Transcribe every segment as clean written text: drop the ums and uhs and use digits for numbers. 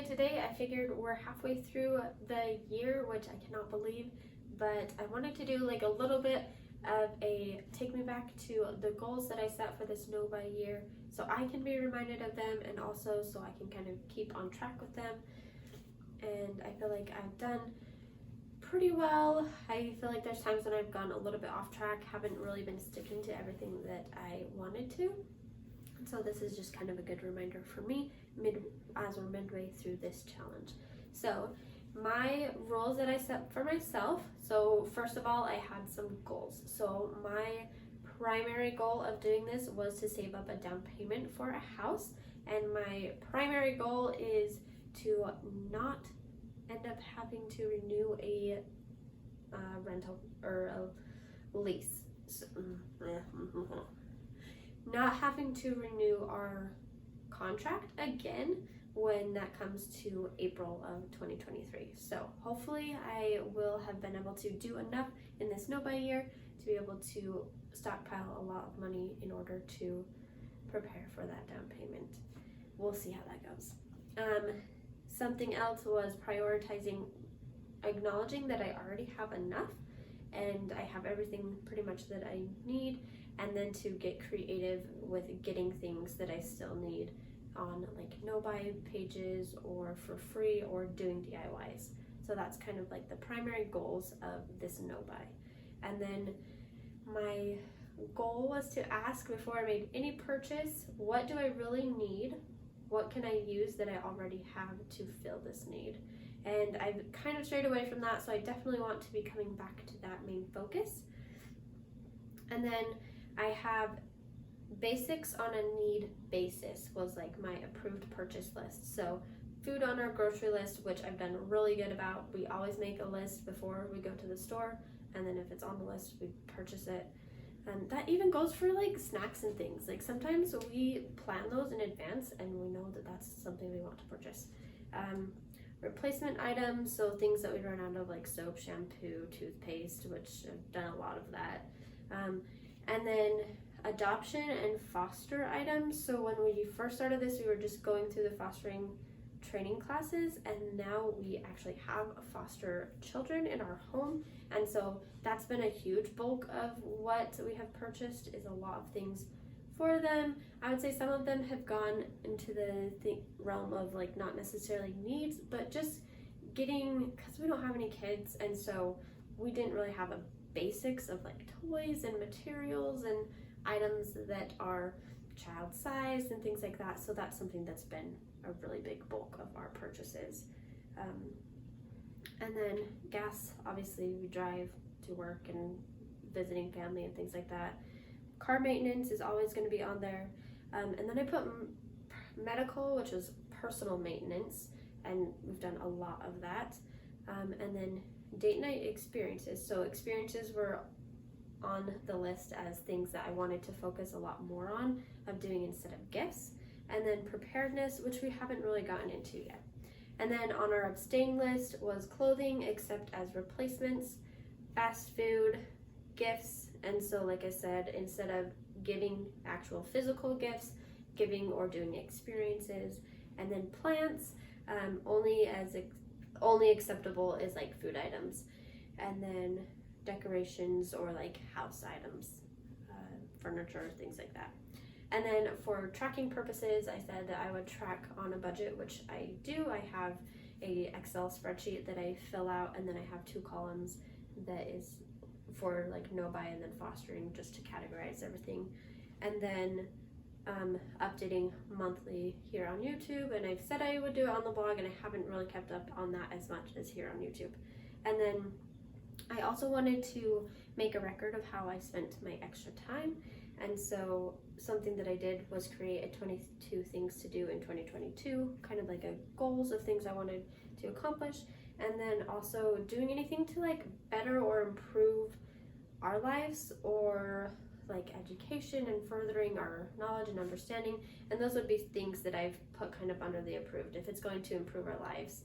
it today. I figured we're halfway through the year, which I cannot believe, but I wanted to do like a little bit of a take me back to the goals that I set for this Novi year so I can be reminded of them, and also so I can kind of keep on track with them. And I feel like I've done pretty well. I feel like there's times when I've gone a little bit off track, haven't really been sticking to everything that I wanted to. And so this is just kind of a good reminder for me as we're midway through this challenge. So my rules that I set for myself. So first of all, I had some goals. So my primary goal of doing this was to save up a down payment for a house. And my primary goal is to not end up having to renew a rental or a lease. So, not having to renew our contract again when that comes to April of 2023. So hopefully I will have been able to do enough in this Novi year to be able to stockpile a lot of money in order to prepare for that down payment. We'll see how that goes. Something else was prioritizing, acknowledging that I already have enough and I have everything pretty much that I need, and then to get creative with getting things that I still need on like no-buy pages or for free or doing DIYs. So that's kind of like the primary goals of this no-buy. And then my goal was to ask before I made any purchase, what do I really need? What can I use that I already have to fill this need? And I've kind of strayed away from that, so I definitely want to be coming back to that main focus. And then I have basics on a need basis was like my approved purchase list. So food on our grocery list, which I've done really good about. We always make a list before we go to the store, and then if it's on the list, we purchase it. And that even goes for like snacks and things. Like sometimes we plan those in advance and we know that that's something we want to purchase. Replacement items, so things that we run out of, like soap, shampoo, toothpaste, which I've done a lot of that. And then adoption and foster items. So when we first started this, we were just going through the fostering training classes, and now we actually have foster children in our home, and so that's been a huge bulk of what we have purchased, is a lot of things for them. I would say some of them have gone into the realm of like not necessarily needs, but just getting, because we don't have any kids, and so we didn't really have a basics of like toys and materials and items that are child sized and things like that. So that's something that's been a really big bulk of our purchases. And then gas, obviously we drive to work and visiting family and things like that. Car maintenance is always going to be on there. And then I put medical, which is personal maintenance, and we've done a lot of that. And then date night experiences. So experiences were on the list as things that I wanted to focus a lot more on of doing instead of gifts. And then preparedness, which we haven't really gotten into yet. And then on our abstain list was clothing except as replacements, fast food, gifts. And so like I said, instead of giving actual physical gifts, giving or doing experiences. And then plants, only acceptable is like food items. And then decorations or like house items, furniture, things like that. And then for tracking purposes, I said that I would track on a budget, which I do. I have a Excel spreadsheet that I fill out, and then I have 2 columns that is for like no-buy and then fostering, just to categorize everything. And then updating monthly here on YouTube, and I've said I would do it on the blog, and I haven't really kept up on that as much as here on YouTube. And then I also wanted to make a record of how I spent my extra time. And so something that I did was create a 22 things to do in 2022, kind of like a goals of things I wanted to accomplish. And then also doing anything to like better or improve our lives, or like education and furthering our knowledge and understanding. And those would be things that I've put kind of under the approved. If it's going to improve our lives,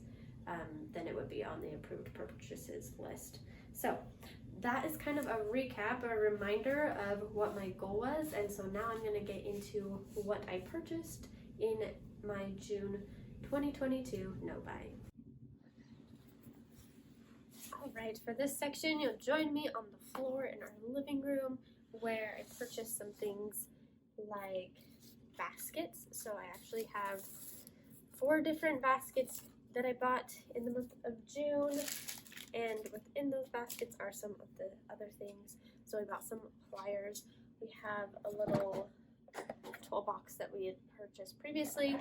then it would be on the approved purchases list. So that is kind of a recap, a reminder of what my goal was. And so now I'm going to get into what I purchased in my June 2022 no buy. Alright, for this section, you'll join me on the floor in our living room where I purchased some things like baskets. So I actually have 4 different baskets that I bought in the month of June, and within those baskets are some of the other things. So I bought some pliers. We have a little toolbox that we had purchased previously,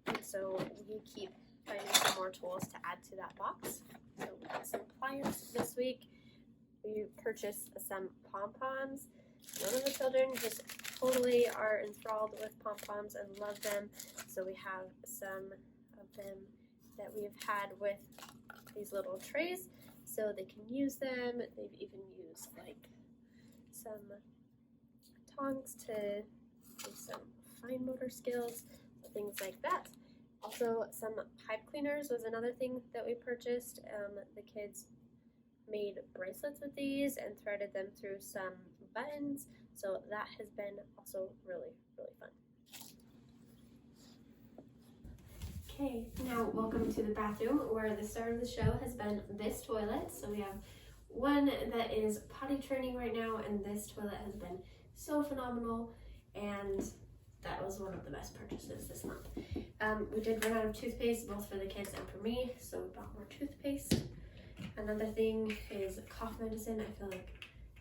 and so we keep finding some more tools to add to that box. So we got some pliers this week. We purchased some pom-poms. None of the children just totally are enthralled with pom-poms and love them. So we have some of them that we've had with these little trays so they can use them. They've even used like some tongs to do some fine motor skills, things like that. Also, some pipe cleaners was another thing that we purchased. The kids made bracelets with these and threaded them through some buttons, so that has been also really, really fun. Okay, now welcome to the bathroom, where the star of the show has been this toilet. So we have one that is potty training right now, and this toilet has been so phenomenal, and that was one of the best purchases this month. We did run out of toothpaste, both for the kids and for me, so we bought more toothpaste. Another thing is cough medicine. I feel like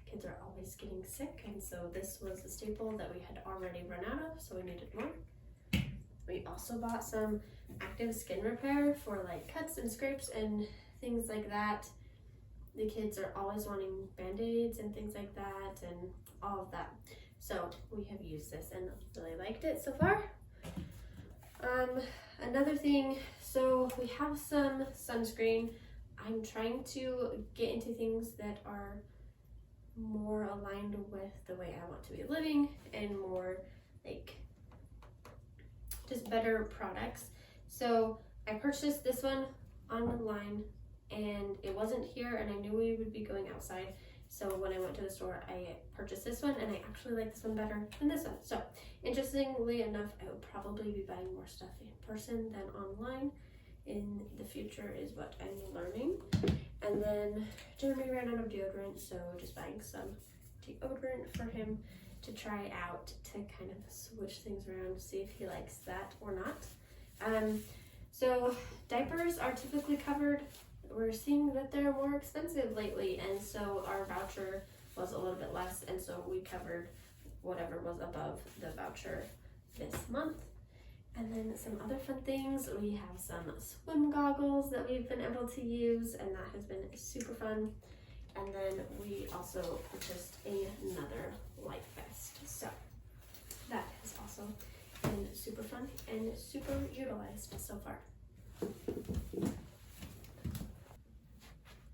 kids are always getting sick, and so this was a staple that we had already run out of, so we needed more. We also bought some active skin repair for like cuts and scrapes and things like that. The kids are always wanting band-aids and things like that and all of that. So we have used this and really liked it so far. Another thing, so we have some sunscreen. I'm trying to get into things that are more aligned with the way I want to be living and more like just better products. So I purchased this one online, and it wasn't here, and I knew we would be going outside. So when I went to the store, I purchased this one, and I actually like this one better than this one. So interestingly enough, I would probably be buying more stuff in person than online in the future is what I'm learning. And then Jeremy ran out of deodorant, so just buying some deodorant for him to try out to kind of switch things around, see if he likes that or not. So diapers are typically covered. We're seeing that they're more expensive lately, and so our voucher was a little bit less, and so we covered whatever was above the voucher this month. And then some other fun things, we have some swim goggles that we've been able to use, and that has been super fun. And then we also purchased another light vest, so that has also been super fun and super utilized so far.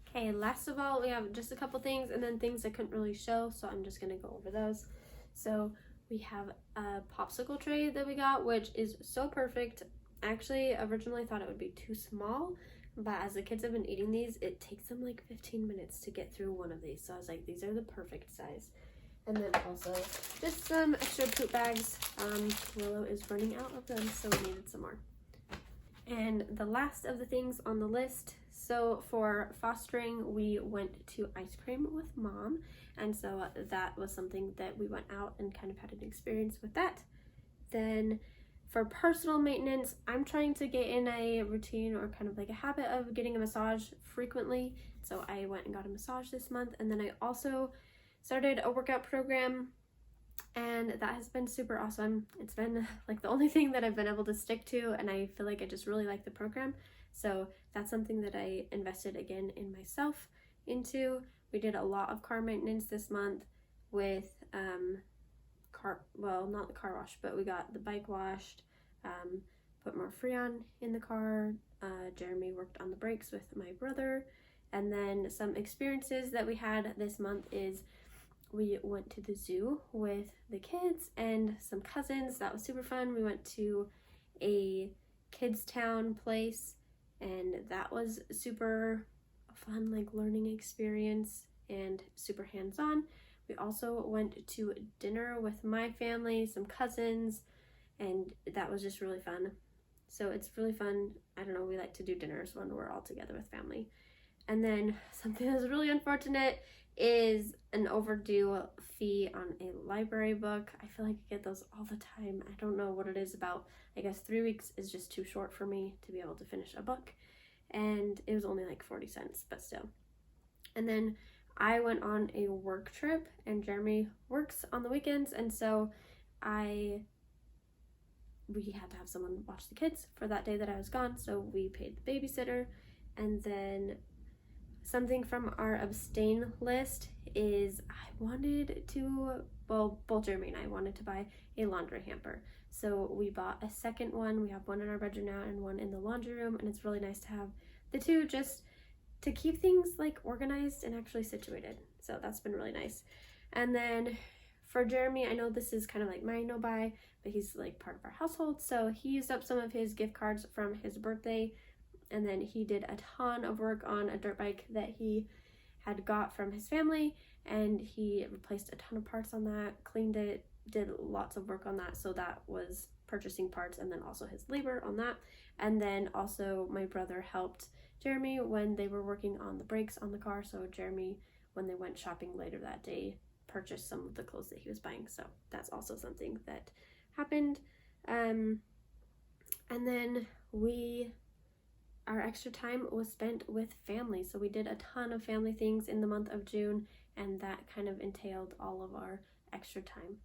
Okay, last of all, we have just a couple things and then things I couldn't really show, so I'm just gonna go over those. So we have a popsicle tray that we got, which is so perfect. I actually originally thought it would be too small, but as the kids have been eating these, it takes them like 15 minutes to get through one of these. So I was like, these are the perfect size. And then also just some extra poop bags. Willow is running out of them, so we needed some more. And the last of the things on the list, so for fostering, we went to ice cream with Mom, and so that was something that we went out and kind of had an experience with that. Then for personal maintenance, I'm trying to get in a routine or kind of like a habit of getting a massage frequently, so I went and got a massage this month. And then I also started a workout program, and that has been super awesome. It's been like the only thing that I've been able to stick to, and I feel like I just really like the program. So that's something that I invested again in myself into. We did a lot of car maintenance this month with not the car wash, but we got the bike washed, put more Freon in the car. Jeremy worked on the brakes with my brother. And then some experiences that we had this month is we went to the zoo with the kids and some cousins. That was super fun. We went to a kids town place, and that was super fun, like learning experience and super hands-on. We also went to dinner with my family, some cousins, and that was just really fun. So it's really fun. I don't know, we like to do dinners when we're all together with family. And then something that's really unfortunate is an overdue fee on a library book. I feel like I get those all the time. I don't know what it is about. I guess 3 weeks is just too short for me to be able to finish a book. And it was only like 40 cents, but still. And then I went on a work trip, and Jeremy works on the weekends, and so we had to have someone watch the kids for that day that I was gone, so we paid the babysitter. And then something from our abstain list is both Jeremy and I wanted to buy a laundry hamper. So we bought a second one. We have one in our bedroom now and one in the laundry room, and it's really nice to have the two just to keep things like organized and actually situated. So that's been really nice. And then for Jeremy, I know this is kind of like my no buy, but he's like part of our household. So he used up some of his gift cards from his birthday, and then he did a ton of work on a dirt bike that he had got from his family, and he replaced a ton of parts on that, cleaned it, did lots of work on that. So that was purchasing parts, and then also his labor on that. And then also my brother helped Jeremy when they were working on the brakes on the car. So Jeremy, when they went shopping later that day, purchased some of the clothes that he was buying. So that's also something that happened. And then our extra time was spent with family. So we did a ton of family things in the month of June, and that kind of entailed all of our extra time.